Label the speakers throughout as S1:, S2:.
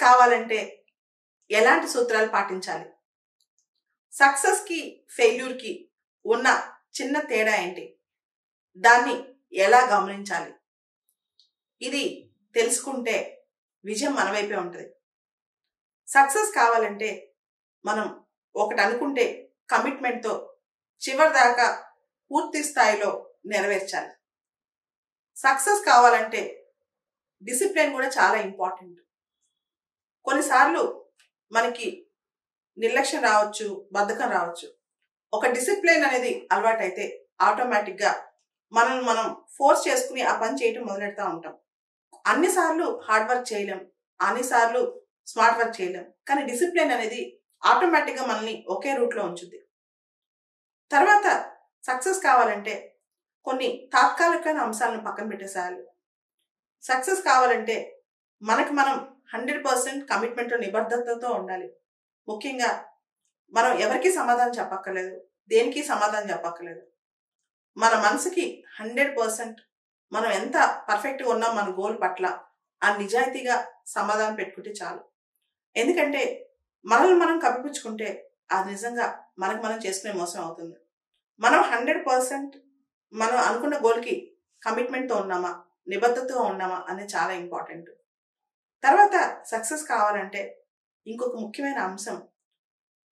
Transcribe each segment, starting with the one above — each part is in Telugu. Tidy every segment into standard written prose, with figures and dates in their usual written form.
S1: కావాలంటే ఎలాంటి సూత్రాలు పాటించాలి? సక్సెస్కి ఫెయిల్యూర్కి ఉన్న చిన్న తేడా ఏంటి? దాన్ని ఎలా గమనించాలి? ఇది తెలుసుకుంటే విజయం మన వైపే ఉంటుంది. సక్సెస్ కావాలంటే మనం ఒకటి అనుకుంటే కమిట్మెంట్తో చివరి దాకా పూర్తి స్థాయిలో నెరవేర్చాలి. సక్సెస్ కావాలంటే డిసిప్లిన్ కూడా చాలా ఇంపార్టెంట్. కొన్నిసార్లు మనకి నిర్లక్ష్యం రావచ్చు, బద్ధకం రావచ్చు. ఒక డిసిప్లిన్ అనేది అలవాటైతే ఆటోమేటిక్గా మనం ఫోర్స్ చేసుకుని ఆ పని చేయటం మొదలెడతా ఉంటాం. అన్నిసార్లు హార్డ్ వర్క్ చేయలేం, అన్నిసార్లు స్మార్ట్ వర్క్ చేయలేం. కానీ డిసిప్లిన్ అనేది ఆటోమేటిక్గా మనల్ని ఒకే రూట్లో ఉంచుద్ది. తర్వాత సక్సెస్ కావాలంటే కొన్ని తాత్కాలికమైన అంశాలను పక్కన పెట్టేసేయాలి. సక్సెస్ కావాలంటే మనకి మనం 100% కమిట్మెంట్ నిబద్ధతతో ఉండాలి. ముఖ్యంగా మనం ఎవరికి సమాధానం చెప్పక్కర్లేదు, దేనికి సమాధానం చెప్పక్కర్లేదు. మన మనసుకి 100% మనం ఎంత పర్ఫెక్ట్గా ఉన్నాం మన గోల్ పట్ల ఆ నిజాయితీగా సమాధానం పెట్టుకుంటే చాలు. ఎందుకంటే మనల్ని మనం కప్పిపుచ్చుకుంటే అది నిజంగా మనకు మనం చేసుకునే మోసం అవుతుంది. మనం 100% మనం అనుకున్న గోల్కి కమిట్మెంట్తో ఉన్నామా, నిబద్ధతతో ఉన్నామా అనేది చాలా ఇంపార్టెంట్. తర్వాత సక్సెస్ కావాలంటే ఇంకొక ముఖ్యమైన అంశం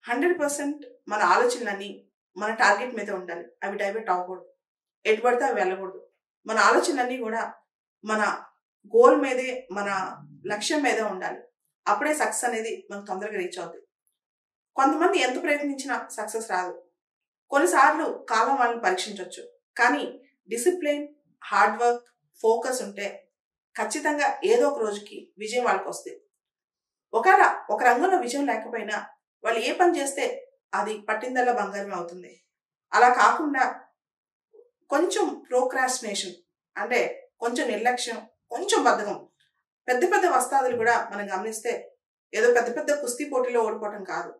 S1: 100% మన ఆలోచనలన్నీ మన టార్గెట్ మీద ఉండాలి. అవి డైవర్ట్ అవ్వకూడదు, ఎటు పడితే అవి వెళ్ళకూడదు. మన ఆలోచనలన్నీ కూడా మన గోల్ మీదే, మన లక్ష్యం మీదే ఉండాలి. అప్పుడే సక్సెస్ అనేది మనకు తొందరగా రీచ్ అవుతుంది. కొంతమంది ఎంత ప్రయత్నించినా సక్సెస్ రాదు. కొన్నిసార్లు కాలం వాళ్ళని పరీక్షించవచ్చు. కానీ డిసిప్లిన్, హార్డ్ వర్క్, ఫోకస్ ఉంటే ఖచ్చితంగా ఏదో ఒక రోజుకి విజయం వాళ్ళకి వస్తుంది. ఒకవేళ ఒక రంగంలో విజయం లేకపోయినా వాళ్ళు ఏ పని చేస్తే అది పట్టిందల్లా బంగారమే అవుతుంది. అలా కాకుండా కొంచెం ప్రోక్రాస్టినేషన్ అంటే కొంచెం నిర్లక్ష్యం, కొంచెం బద్ధకం, పెద్ద పెద్ద వస్తాదులు కూడా మనం గమనిస్తే ఏదో పెద్ద పెద్ద కుస్తీ పోటీలో ఓడిపోవటం కాదు,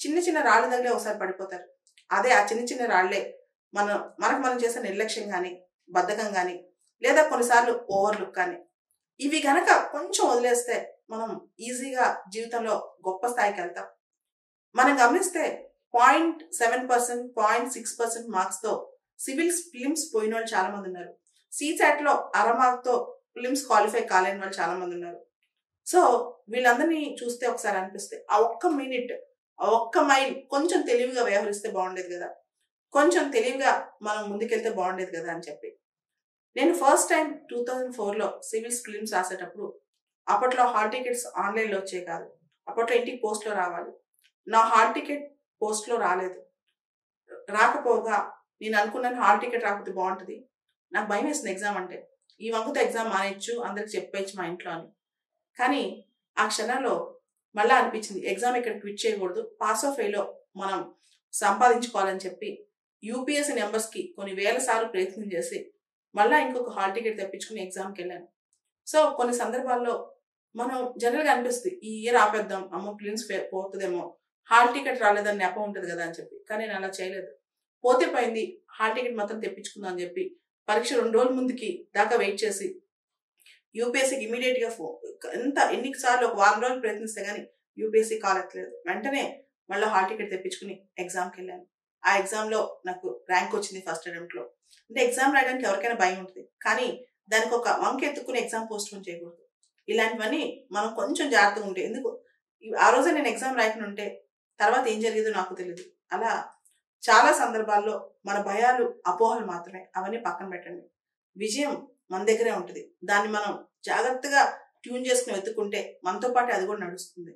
S1: చిన్న చిన్న రాళ్ళు తగిలే ఒకసారి పడిపోతారు. అదే ఆ చిన్న చిన్న రాళ్లే మనకు మనం చేసే నిర్లక్ష్యం కానీ, బద్ధకం కానీ, లేదా కొన్నిసార్లు ఓవర్లుక్ కానీ, ఇవి గనక కొంచెం వదిలేస్తే మనం ఈజీగా జీవితంలో గొప్ప స్థాయికి వెళ్తాం. మనం గమనిస్తే 0.7%, 0.6% మార్క్స్తో సివిల్స్, ఫిలిమ్స్ పోయిన వాళ్ళు చాలా మంది ఉన్నారు. సీసాట్లో అరమార్క్తో ఫిలిమ్స్ క్వాలిఫై కాలేని వాళ్ళు చాలా మంది ఉన్నారు. సో వీళ్ళందరినీ చూస్తే ఒకసారి అనిపిస్తే ఆ ఒక్క మినిట్, ఆ ఒక్క మైల్ కొంచెం తెలివిగా వ్యవహరిస్తే బాగుండేది కదా, కొంచెం తెలివిగా మనం ముందుకెళ్తే బాగుండేది కదా అని చెప్పి. నేను ఫస్ట్ టైం 2004లో సివిల్స్ ఫిలిమ్స్ రాసేటప్పుడు అప్పట్లో హాల్ టికెట్స్ ఆన్లైన్లో వచ్చేవి కాదు. అప్పట్లో ఇంటికి పోస్ట్లో రావాలి. నా హాల్ టికెట్ పోస్ట్లో రాలేదు. రాకపోగా నేను అనుకున్నాను హాల్ టికెట్ రాకపోతే బాగుంటుంది. నాకు భయం వేసింది ఎగ్జామ్ అంటే. ఈ వంకుతో ఎగ్జామ్ మానేయచ్చు, అందరికి చెప్పేయచ్చు మా ఇంట్లో అని. కానీ ఆ క్షణంలో మళ్ళీ అనిపించింది ఎగ్జామ్ ఇక్కడ క్విట్ చేయకూడదు, పాస్ ఆఫ్ ఫెయిలో మనం సంపాదించుకోవాలని చెప్పి యూపీఎస్సీ నెంబర్స్కి కొన్ని వేల సార్లు ప్రయత్నం చేసి మళ్ళీ ఇంకొక హాల్ టికెట్ తెప్పించుకుని ఎగ్జామ్కి వెళ్ళాను. సో కొన్ని సందర్భాల్లో మనం జనరల్గా అనిపిస్తుంది ఈ ఇయర్ ఆపేద్దాం, అమ్మో ప్లిన్స్ పోతుందేమో, హాల్ టికెట్ రాలేదని నెపం ఉంటుంది కదా అని చెప్పి. కానీ నేను అలా చేయలేదు. పోతే పోయింది, హాల్ టికెట్ మాత్రం తెప్పించుకుందాం అని చెప్పి పరీక్ష 2 రోజుల ముందుకి దాకా వెయిట్ చేసి యూపీఎస్సీకి ఇమీడియట్గా ఎన్నిసార్లు ఒక 1 రోజులు ప్రయత్నిస్తే కానీ యూపీఎస్సీ కాల్ ఎత్తలేదు. వెంటనే మళ్ళీ హాల్ టికెట్ తెప్పించుకుని ఎగ్జామ్కి వెళ్ళాను. ఆ ఎగ్జామ్లో నాకు ర్యాంక్ వచ్చింది ఫస్ట్ అటెంప్ట్లో. అంటే ఎగ్జామ్ రాయడానికి ఎవరికైనా భయం ఉంటుంది, కానీ దానికి ఒక వంక ఎత్తుకుని ఎగ్జామ్ పోస్ట్పోన్ చేయకూడదు. ఇలాంటివన్నీ మనం కొంచెం జాగ్రత్తగా ఉంటే, ఎందుకు ఆ రోజే నేను ఎగ్జామ్ రాయకుండా ఉంటే తర్వాత ఏం జరిగేదో నాకు తెలియదు. అలా చాలా సందర్భాల్లో మన భయాలు, అపోహలు మాత్రమే, అవన్నీ పక్కన పెట్టండి. విజయం మన దగ్గరే ఉంటుంది. దాన్ని మనం జాగ్రత్తగా ట్యూన్ చేసుకుని వెతుక్కుంటే మనతో పాటు అది కూడా నడుస్తుంది.